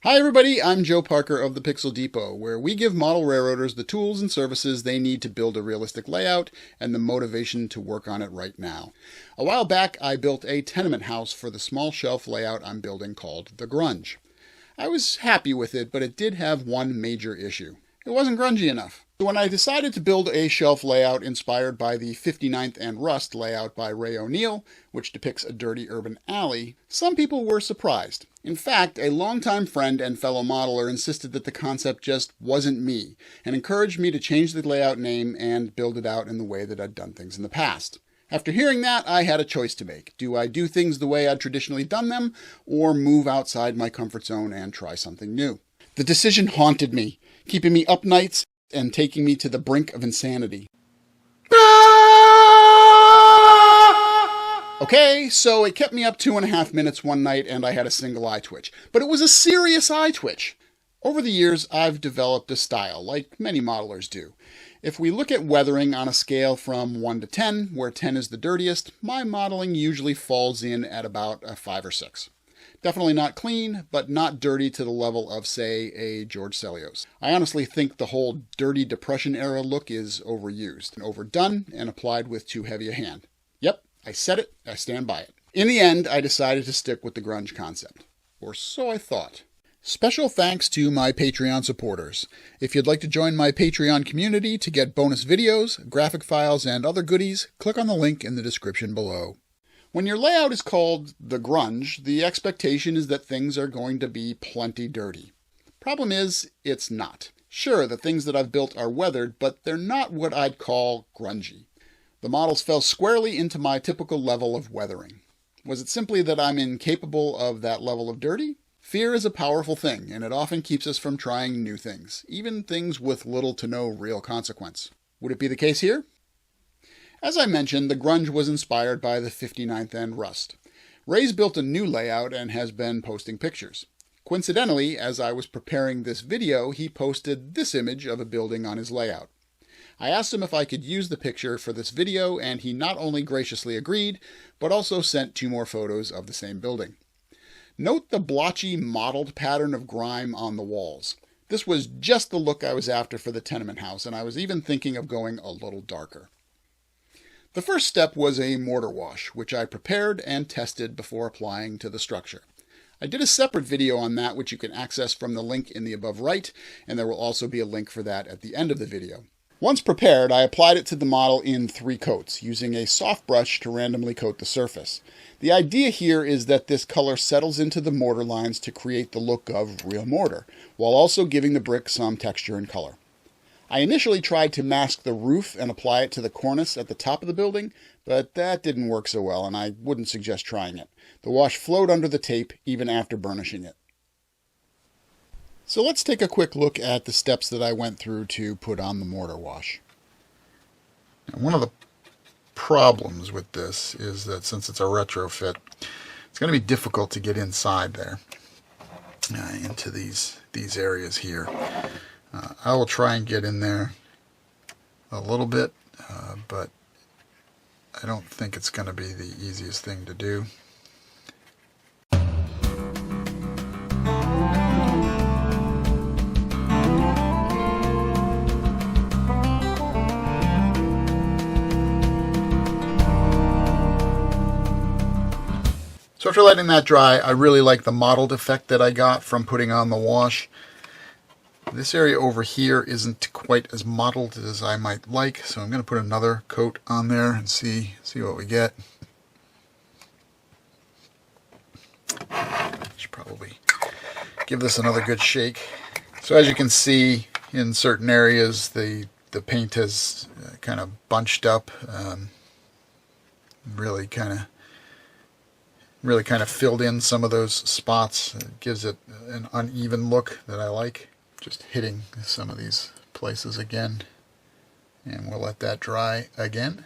Hi everybody, I'm Joe Parker of the Pixel Depot, where we give model railroaders the tools and services they need to build a realistic layout and the motivation to work on it right now. A while back, I built a tenement house for the small shelf layout I'm building called the Grunge. I was happy with it, but it did have one major issue. It wasn't grungy enough. When I decided to build a shelf layout inspired by the 59th and Rust layout by Ray O'Neill, which depicts a dirty urban alley, some people were surprised. In fact, a longtime friend and fellow modeler insisted that the concept just wasn't me, and encouraged me to change the layout name and build it out in the way that I'd done things in the past. After hearing that, I had a choice to make. Do I do things the way I'd traditionally done them, or move outside my comfort zone and try something new? The decision haunted me, keeping me up nights and taking me to the brink of insanity. Okay, so it kept me up 2.5 minutes one night and I had a single eye twitch. But it was a serious eye twitch. Over the years, I've developed a style, like many modelers do. If we look at weathering on a scale from 1 to 10, where 10 is the dirtiest, my modeling usually falls in at about a 5 or 6. Definitely not clean, but not dirty to the level of, say, a George Sellios. I honestly think the whole dirty Depression era look is overused, and overdone, and applied with too heavy a hand. Yep, I said it, I stand by it. In the end, I decided to stick with the grunge concept. Or so I thought. Special thanks to my Patreon supporters. If you'd like to join my Patreon community to get bonus videos, graphic files, and other goodies, click on the link in the description below. When your layout is called the Grunge, the expectation is that things are going to be plenty dirty. Problem is, it's not. Sure, the things that I've built are weathered, but they're not what I'd call grungy. The models fell squarely into my typical level of weathering. Was it simply that I'm incapable of that level of dirty? Fear is a powerful thing, and it often keeps us from trying new things, even things with little to no real consequence. Would it be the case here? As I mentioned, the Grunge was inspired by the 59th and Rust. Ray's built a new layout and has been posting pictures. Coincidentally, as I was preparing this video, he posted this image of a building on his layout. I asked him if I could use the picture for this video, and he not only graciously agreed, but also sent 2 more photos of the same building. Note the blotchy, mottled pattern of grime on the walls. This was just the look I was after for the tenement house, and I was even thinking of going a little darker. The first step was a mortar wash, which I prepared and tested before applying to the structure. I did a separate video on that, which you can access from the link in the above right, and there will also be a link for that at the end of the video. Once prepared, I applied it to the model in 3 coats, using a soft brush to randomly coat the surface. The idea here is that this color settles into the mortar lines to create the look of real mortar, while also giving the brick some texture and color. I initially tried to mask the roof and apply it to the cornice at the top of the building, but that didn't work so well, and I wouldn't suggest trying it. The wash flowed under the tape even after burnishing it. So let's take a quick look at the steps that I went through to put on the mortar wash. Now, one of the problems with this is that since it's a retrofit, it's going to be difficult to get inside there, into these areas here. I will try and get in there a little bit, but I don't think it's going to be the easiest thing to do. So after letting that dry, I really like the mottled effect that I got from putting on the wash. This area over here isn't quite as mottled as I might like, so I'm going to put another coat on there and see what we get. Should probably give this another good shake. So as you can see, in certain areas the paint has kind of bunched up, really kind of filled in some of those spots. It gives it an uneven look that I like. Just hitting some of these places again, and we'll let that dry again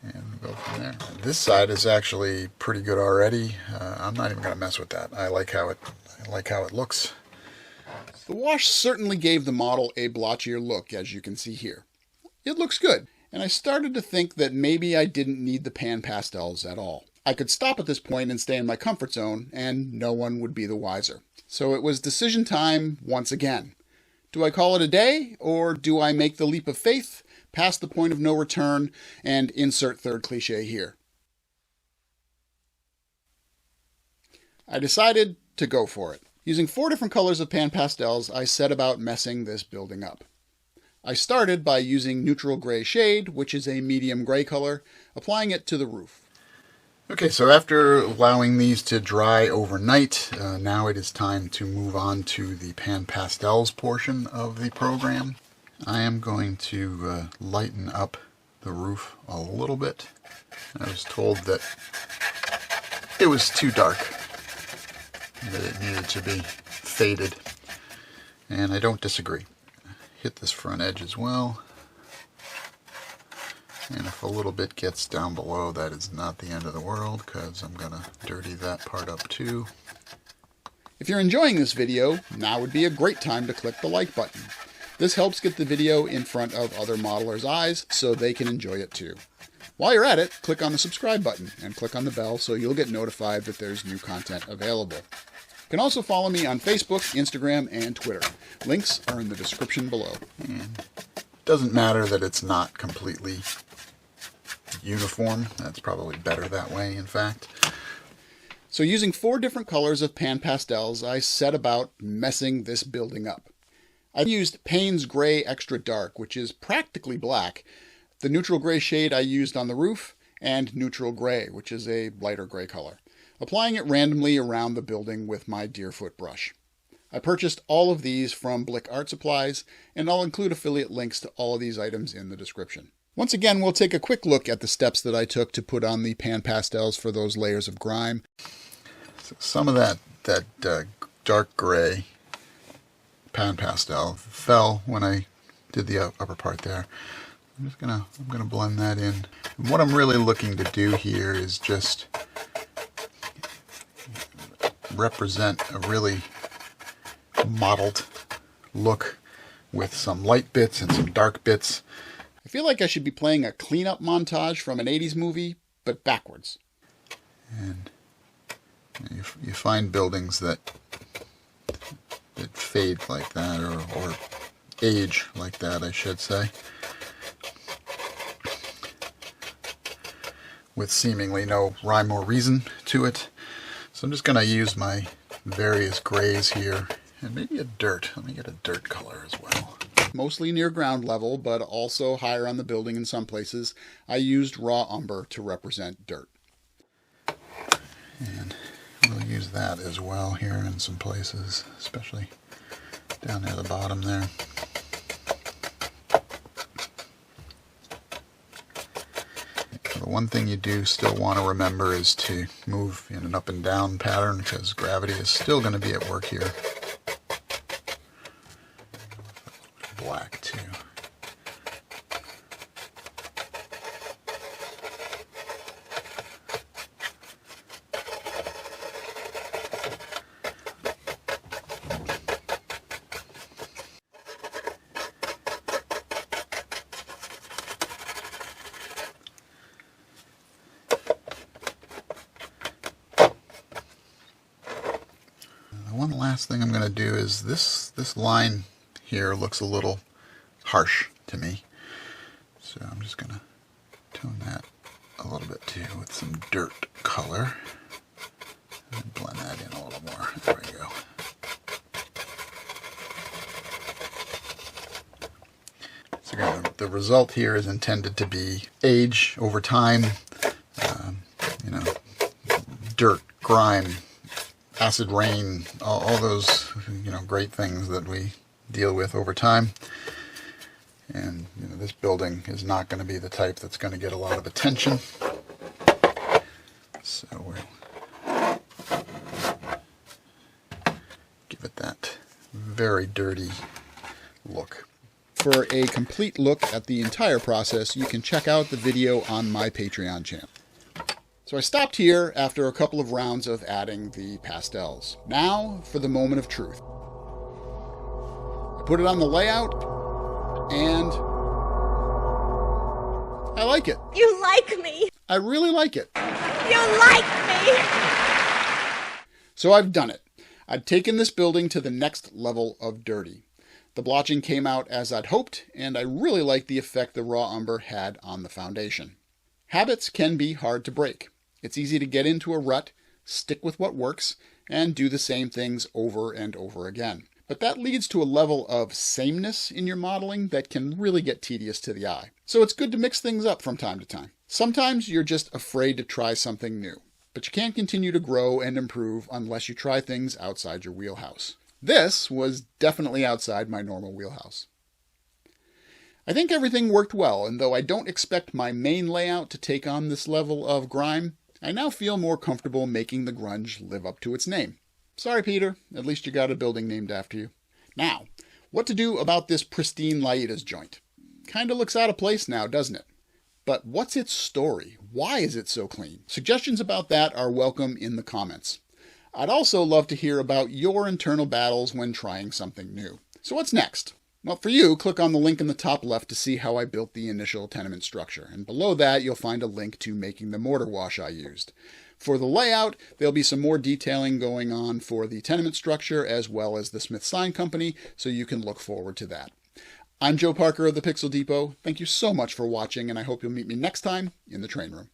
and go from there. This side is actually pretty good already. I'm not even going to mess with that. I like how it looks. The wash certainly gave the model a blotchier look, as you can see here. It looks good, and I started to think that maybe I didn't need the pan pastels at all. I could stop at this point and stay in my comfort zone, and no one would be the wiser. So it was decision time once again. Do I call it a day, or do I make the leap of faith, past the point of no return, and insert third cliche here? I decided to go for it. Using 4 different colors of pan pastels, I set about messing this building up. I started by using neutral gray shade, which is a medium gray color, applying it to the roof. Okay, so after allowing these to dry overnight, now it is time to move on to the pan pastels portion of the program. I am going to lighten up the roof a little bit. I was told that it was too dark, that it needed to be faded, and I don't disagree. Hit this front edge as well. And if a little bit gets down below, that is not the end of the world, because I'm going to dirty that part up too. If you're enjoying this video, now would be a great time to click the like button. This helps get the video in front of other modelers' eyes so they can enjoy it too. While you're at it, click on the subscribe button and click on the bell so you'll get notified that there's new content available. You can also follow me on Facebook, Instagram, and Twitter. Links are in the description below. It doesn't matter that it's not completely uniform. That's probably better that way, in fact. So using 4 different colors of pan pastels, I set about messing this building up. I used Paynes Gray Extra Dark, which is practically black, the neutral gray shade I used on the roof, and neutral gray, which is a lighter gray color, applying it randomly around the building with my Deerfoot brush. I purchased all of these from Blick Art Supplies, and I'll include affiliate links to all of these items in the description. Once again, we'll take a quick look at the steps that I took to put on the pan pastels for those layers of grime. So some of that dark gray pan pastel fell when I did the upper part there. I'm gonna blend that in. And what I'm really looking to do here is just represent a really mottled look with some light bits and some dark bits. I feel like I should be playing a cleanup montage from an 80s movie, but backwards. And you find buildings that fade like that, or age like that, I should say, with seemingly no rhyme or reason to it. So I'm just going to use my various grays here, and maybe a dirt. Let me get a dirt color as well. Mostly near ground level, but also higher on the building in some places. I used raw umber to represent dirt. And we'll use that as well here in some places, especially down near the bottom there. The one thing you do still want to remember is to move in an up and down pattern, because gravity is still going to be at work here. Black too. One last thing I'm going to do is this line here looks a little harsh to me, so I'm just going to tone that a little bit too with some dirt color and blend that in a little more. There we go. So again, the result here is intended to be age over time, dirt, grime, acid rain, all those great things that we deal with over time. And this building is not going to be the type that's going to get a lot of attention. So we'll give it that very dirty look. For a complete look at the entire process, you can check out the video on my Patreon channel. So I stopped here after a couple of rounds of adding the pastels. Now for the moment of truth. I put it on the layout, and I like it. You like me? I really like it. You like me! So I've done it. I'd taken this building to the next level of dirty. The blotching came out as I'd hoped, and I really liked the effect the raw umber had on the foundation. Habits can be hard to break. It's easy to get into a rut, stick with what works, and do the same things over and over again. But that leads to a level of sameness in your modeling that can really get tedious to the eye. So it's good to mix things up from time to time. Sometimes you're just afraid to try something new, but you can't continue to grow and improve unless you try things outside your wheelhouse. This was definitely outside my normal wheelhouse. I think everything worked well, and though I don't expect my main layout to take on this level of grime, I now feel more comfortable making the grunge live up to its name. Sorry, Peter, at least you got a building named after you. Now, what to do about this pristine Laidas joint? Kinda looks out of place now, doesn't it? But what's its story? Why is it so clean? Suggestions about that are welcome in the comments. I'd also love to hear about your internal battles when trying something new. So what's next? Well, for you, click on the link in the top left to see how I built the initial tenement structure. And below that, you'll find a link to making the mortar wash I used. For the layout, there'll be some more detailing going on for the tenement structure as well as the Smith Sign Company, so you can look forward to that. I'm Joe Parker of the Pixel Depot. Thank you so much for watching, and I hope you'll meet me next time in the train room.